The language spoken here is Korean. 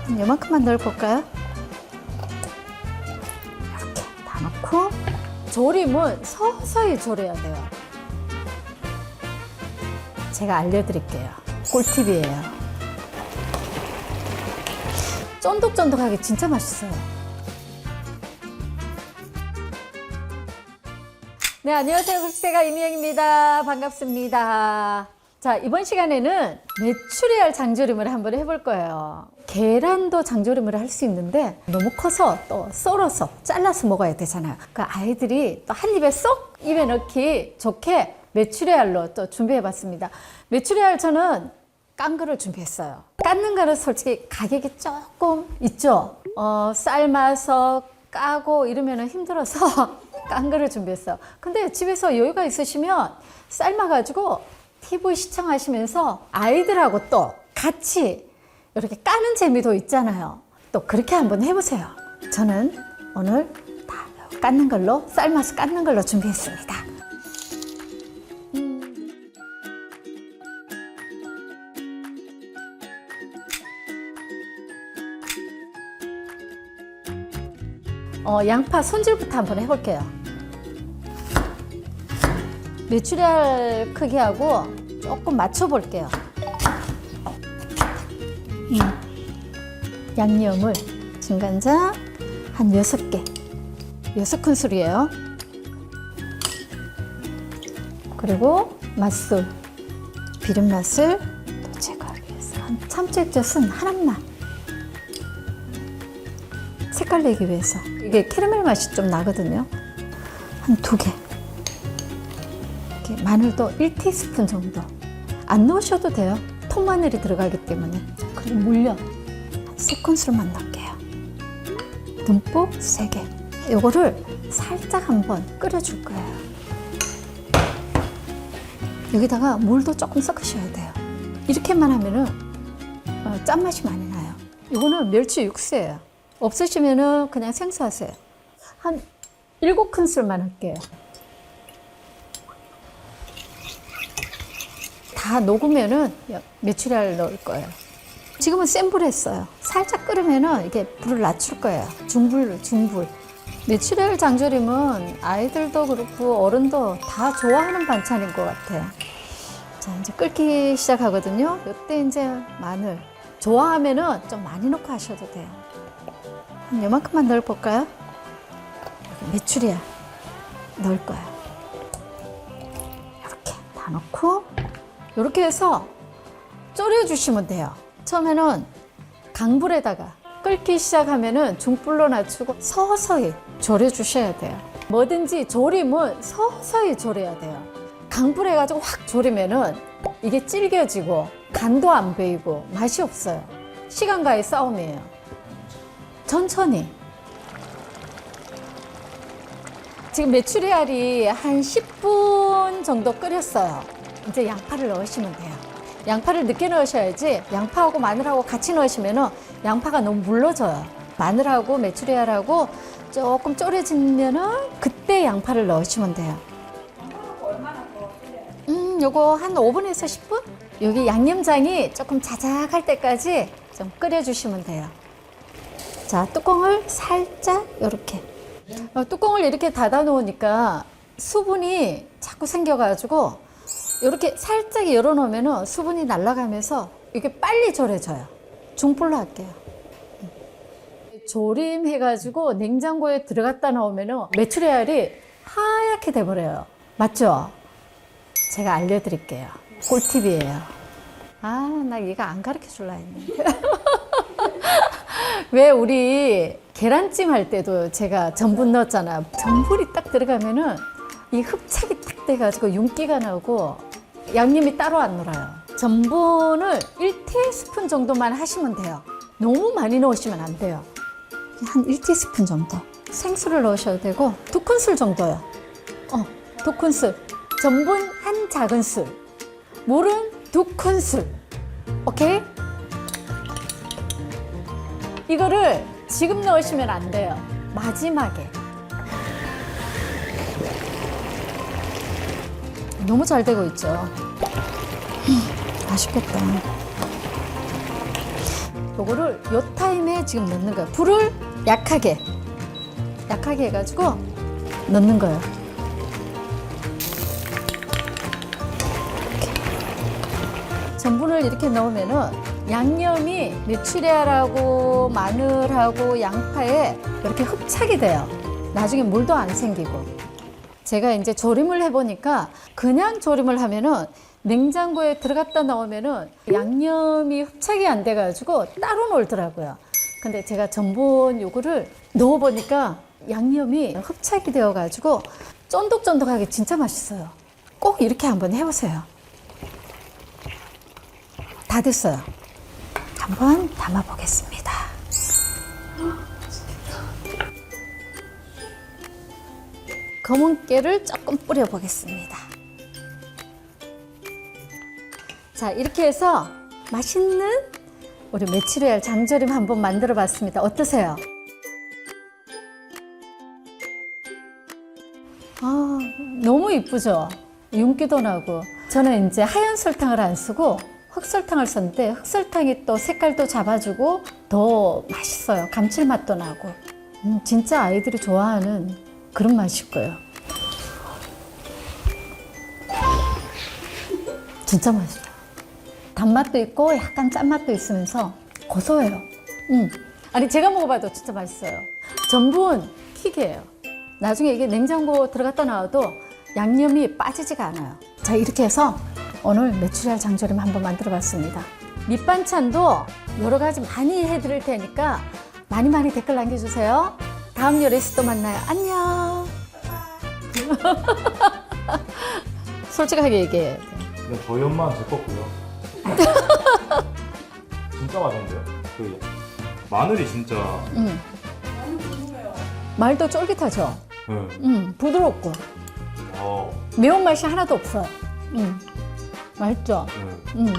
이만큼만 넣어볼까요? 이렇게 다 넣고 조림은 서서히 졸여야 돼요. 제가 알려드릴게요. 꿀팁이에요. 쫀득쫀득하게 진짜 맛있어요. 네, 안녕하세요. 국세가 이미영입니다. 반갑습니다. 자, 이번 시간에는 메추리알 장조림을 한번 해볼 거예요. 계란도 장조림을 할 수 있는데 너무 커서 또 썰어서 잘라서 먹어야 되잖아요. 그러니까 아이들이 또 한 입에 쏙 입에 넣기 좋게 메추리알로 또 준비해봤습니다. 메추리알 저는 깐 거를 준비했어요. 깎는 거는 솔직히 가격이 조금 있죠. 삶아서 까고 이러면 힘들어서 깐 거를 준비했어요. 근데 집에서 여유가 있으시면 삶아가지고 TV 시청하시면서 아이들하고 또 같이 이렇게 까는 재미도 있잖아요. 또 그렇게 한번 해보세요. 저는 오늘 다 깎는 걸로, 삶아서 깎는 걸로 준비했습니다. 양파 손질부터 한번 해볼게요. 메추리알 크기하고 조금 맞춰볼게요. 양념을 진간장 한 6개, 6큰술이에요. 그리고 맛술, 비린 맛을 또 제거하기 위해서 한 참치액젓은 하나만, 색깔 내기 위해서. 이게 캐러멜 맛이 좀 나거든요. 한 2개. 이렇게 마늘도 1티스푼 정도. 안 넣으셔도 돼요. 통마늘이 들어가기 때문에. 그리고 물엿 한 3큰술만 넣을게요. 듬뿍 3개. 요거를 살짝 한번 끓여줄 거예요. 여기다가 물도 조금 섞으셔야 돼요. 이렇게만 하면은 짠맛이 많이 나요. 이거는 멸치 육수예요. 없으시면은 그냥 생수하세요. 한 7큰술만 할게요. 다 녹으면은 메추리알 넣을 거예요. 지금은 센 불에 했어요. 살짝 끓으면은 이게 불을 낮출 거예요. 중불. 메추리알 장조림은 아이들도 그렇고 어른도 다 좋아하는 반찬인 것 같아요. 자, 이제 끓기 시작하거든요. 이때 이제 마늘. 좋아하면은 좀 많이 넣고 하셔도 돼요. 이만큼만 넣어볼까요? 메추리알 넣을 거예요. 이렇게 다 넣고 이렇게 해서 졸여주시면 돼요. 처음에는 강불에다가 끓기 시작하면은 중불로 낮추고 서서히 졸여주셔야 돼요. 뭐든지 조림은 서서히 졸여야 돼요. 강불에 가지고 확 졸이면은 이게 질겨지고 간도 안 배이고 맛이 없어요. 시간과의 싸움이에요. 천천히. 지금 메추리알이 한 10분 정도 끓였어요. 이제 양파를 넣으시면 돼요. 양파를 늦게 넣으셔야지 양파하고 마늘하고 같이 넣으시면 양파가 너무 물러져요. 마늘하고 메추리알하고 조금 졸여지면 그때 양파를 넣으시면 돼요. 요거 한 5분에서 10분? 여기 양념장이 조금 자작할 때까지 좀 끓여주시면 돼요. 자, 뚜껑을 살짝 이렇게 뚜껑을 이렇게 닫아 놓으니까 수분이 자꾸 생겨가지고 이렇게 살짝 열어 놓으면 수분이 날아가면서 이게 빨리 졸여져요. 중불로 할게요. 조림해가지고 냉장고에 들어갔다 나오면 메추리알이 하얗게 돼버려요. 맞죠? 제가 알려드릴게요. 꿀팁이에요. 아, 나 이거 안 가르쳐 줄라 했는데. 왜 우리 계란찜 할 때도 제가 전분 넣었잖아. 전분이 딱 들어가면은 이 흡착이 딱 돼가지고 윤기가 나고 양념이 따로 안 놀아요. 전분을 1티스푼 정도만 하시면 돼요. 너무 많이 넣으시면 안 돼요. 한 1티스푼 정도. 생수를 넣으셔도 되고 2큰술 정도요. 2큰술. 전분 한 작은술. 물은 2큰술. 오케이? 이거를 지금 넣으시면 안 돼요. 마지막에. 너무 잘 되고 있죠. 맛있겠다. 요거를 요 타임에 지금 넣는 거예요. 불을 약하게 해가지고 넣는 거예요. 이렇게. 전분을 이렇게 넣으면은 양념이 메추리알하고 마늘하고 양파에 이렇게 흡착이 돼요. 나중에 물도 안 생기고. 제가 이제 조림을 해보니까 그냥 조림을 하면은 냉장고에 들어갔다 나오면은 양념이 흡착이 안 돼가지고 따로 놀더라고요. 근데 제가 전분 요거를 넣어보니까 양념이 흡착이 되어가지고 쫀득쫀득하게 진짜 맛있어요. 꼭 이렇게 한번 해보세요. 다 됐어요. 한번 담아보겠습니다. 검은 깨를 조금 뿌려보겠습니다. 자, 이렇게 해서 맛있는 우리 메추리알 장조림 한번 만들어 봤습니다. 어떠세요? 아, 너무 이쁘죠? 윤기도 나고. 저는 이제 하얀 설탕을 안 쓰고 흑설탕을 썼는데 흑설탕이 또 색깔도 잡아주고 더 맛있어요. 감칠맛도 나고. 진짜 아이들이 좋아하는 그런 맛일 거예요. 진짜 맛있어요. 단맛도 있고 약간 짠맛도 있으면서 고소해요. 아니 제가 먹어봐도 진짜 맛있어요. 전분 킥이에요. 나중에 이게 냉장고 들어갔다 나와도 양념이 빠지지가 않아요. 자, 이렇게 해서 오늘 메추리알 장조림 한번 만들어 봤습니다. 밑반찬도 여러 가지 많이 해드릴 테니까 많이 댓글 남겨주세요. 다음 요리에서 또 만나요. 안녕. 솔직하게 얘기해야 돼. 그냥 저희 엄마는 제 거고요. 진짜 맛있는데요? 그 마늘이 진짜. 말도 쫄깃하죠? 부드럽고. 와. 매운맛이 하나도 없어요. 맛있죠? 네.